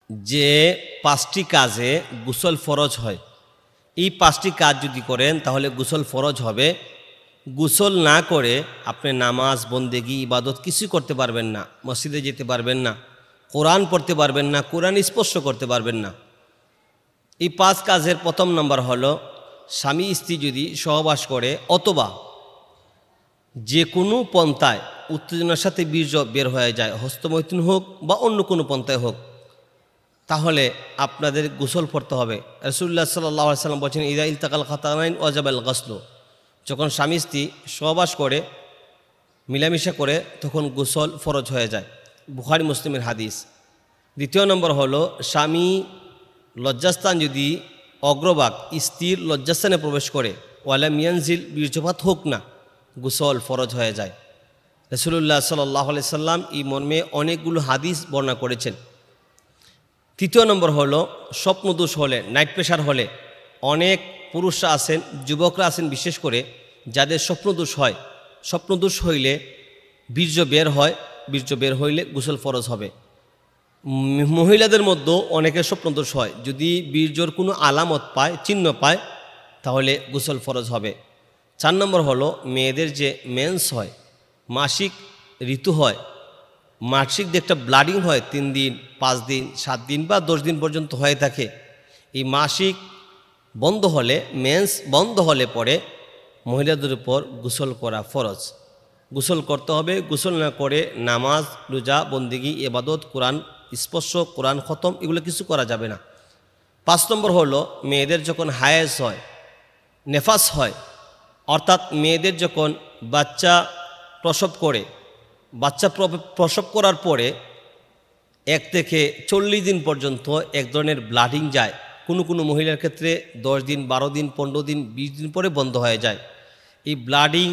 যে 5টি কাজে গোসল ফরজ হয়, এই 5টি কাজ যদি করেন তাহলে গোসল ফরজ হবে। গোসল না করে আপনি নামাজ, বন্দেগি, ইবাদত কিছু করতে পারবেন না, মসজিদে যেতে পারবেন না, কোরআন পড়তে পারবেন না, কোরআন স্পর্শ করতে পারবেন না। এই 5 কাজের প্রথম নম্বর হলো, স্বামী স্ত্রী যদি সহবাস করে অথবা যে কোনো পন্থায় উত্তেজনার সাথে বীর্য বের হয়ে যায়, হস্তমৈথুন হোক বা অন্য কোনো পন্থায় হোক, তাহলে আপনাদের গোসল পড়তে হবে। রাসূলুল্লাহ সাল্লাল্লাহু আলাইহি ওয়াসাল্লাম বলেছেন, ইযা ইলতাকাল খাতানাইন ওয়াজাবাল গাসলু, যখন স্বামী স্ত্রী সহবাস করে, মিলামিশা করে, তখন গোসল ফরজ হয়ে যায়। বুখারী মুসলিমের হাদিস। দ্বিতীয় নম্বর হলো, স্বামী লজ্জাস্থান যদি অগ্রভাগ স্ত্রীর লজ্জাস্থানে প্রবেশ করে, ওয়ালা মিয়ানজিল, বীর্যপাত হোক না, গোসল ফরজ হয়ে যায়। রাসূলুল্লাহ সাল্লাল্লাহু আলাইহি সাল্লাম এই মর্মে অনেকগুলো হাদিস বর্ণনা করেছেন। তৃতীয় নম্বর হলো, স্বপ্নদোষ হলে, নাইট প্রেশার হলে, অনেক পুরুষরা আছেন, যুবকরা আছেন বিশেষ করে, যাদের স্বপ্নদোষ হয়, স্বপ্নদোষ হইলে বীর্য বের হয়, বীর্য বের হইলে গোসল ফরজ হবে। মহিলাদের মধ্যেও অনেকের স্বপ্নদোষ হয়, যদি বীর্যর কোনো আলামত পায়, চিহ্ন পায়, তাহলে গোসল ফরজ হবে। 4 নম্বর হলো, মেয়েদের যে মেন্স হয়, মাসিক ঋতু হয়, মাসিক যে একটা ব্লাডিং হয়, 3 দিন, 5 দিন, 7 দিন বা 10 দিন পর্যন্ত হয়ে থাকে, এই মাসিক বন্ধ হলে, মেন্স বন্ধ হলে পরে মহিলাদের উপর গোসল করা ফরজ। গোসল করতে হবে। গোসল না করে নামাজ, রোজা, বন্দেগি, ইবাদত, কোরআন স্পর্শ, কোরআন খতম, এগুলো কিছু করা যাবে না। 5 নম্বর হলো, মেয়েদের যখন হায়েজ হয়, নেফাস হয়, অর্থাৎ মেয়েদের যখন বাচ্চা প্রসব করে, বাচ্চা প্রসব করার পরে 1 থেকে 40 দিন পর্যন্ত এক ধরনের ব্লাডিং যায়। কোনো কোনো মহিলার ক্ষেত্রে 10 দিন, 12 দিন, 15 দিন, 20 দিন পরে বন্ধ হয়ে যায়। এই ব্লাডিং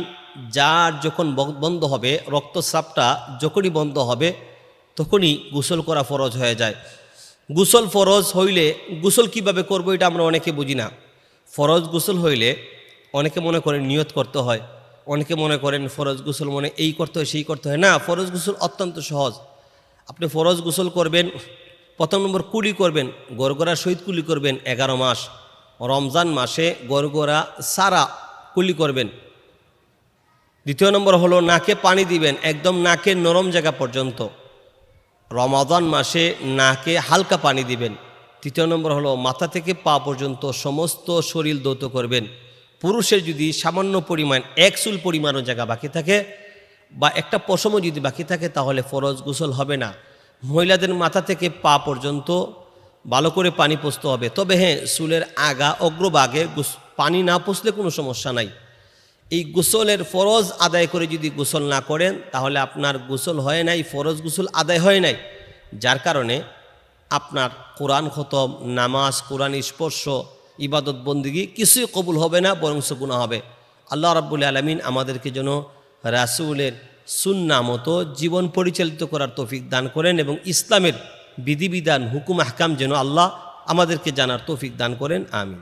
যার যখন বন্ধ হবে, রক্তস্রাবটা যখনই বন্ধ হবে, তখনই গোসল করা ফরজ হয়ে যায়। গোসল ফরজ হইলে গোসল কিভাবে করব, এটা আমরা অনেকে বুঝি না। ফরজ গোসল হইলে অনেকে মনে করেন নিয়ত করতে হয়, অনেকে মনে করেন ফরজ গোসল মনে এই করতে হয়, সেই করতে হয় না। ফরজ গোসল অত্যন্ত সহজ। আপনি ফরজ গোসল করবেন, প্রথম নম্বর কুলি করবেন, গড়গড়ার সহিত কুলি করবেন 11 মাস। রমজান মাসে গড়গড়া সারা কুলি করবেন। দ্বিতীয় নম্বর হলো, নাকে পানি দিবেন একদম নাকের নরম জায়গা পর্যন্ত। রমাদান মাসে নাকে হালকা পানি দিবেন। তৃতীয় নম্বর হলো, মাথা থেকে পা পর্যন্ত সমস্ত শরীর ধৌত করবেন। পুরুষের যদি সামান্য পরিমাণ 1 চুল পরিমাণও জায়গা বাকি থাকে বা একটা পশমও যদি বাকি থাকে, তাহলে ফরজ গোসল হবে না। মহিলাদের মাথা থেকে পা পর্যন্ত ভালো করে পানি পৌঁছতে হবে। তবে হ্যাঁ, চুলের আগা অগ্রভাগে পানি না পৌঁছলে কোনো সমস্যা নাই। এই গোসলের ফরজ আদায় করে যদি গোসল না করেন, তাহলে আপনার গোসল হয় নাই, ফরজ গোসল আদায় হয় নাই, যার কারণে আপনার কোরআন খতম, নামাজ, কোরআন স্পর্শ, ইবাদত, বন্দেগি কিছুই কবুল হবে না, বরং গুনাহ হবে। আল্লাহ রাব্বুল আলামিন আমাদেরকে যেন রাসূলের সুন্নাহ মতো জীবন পরিচালিত করার তৌফিক দান করেন এবং ইসলামের বিধিবিধান, হুকুম আহকাম যেন আল্লাহ আমাদেরকে জানার তৌফিক দান করেন। আমিন।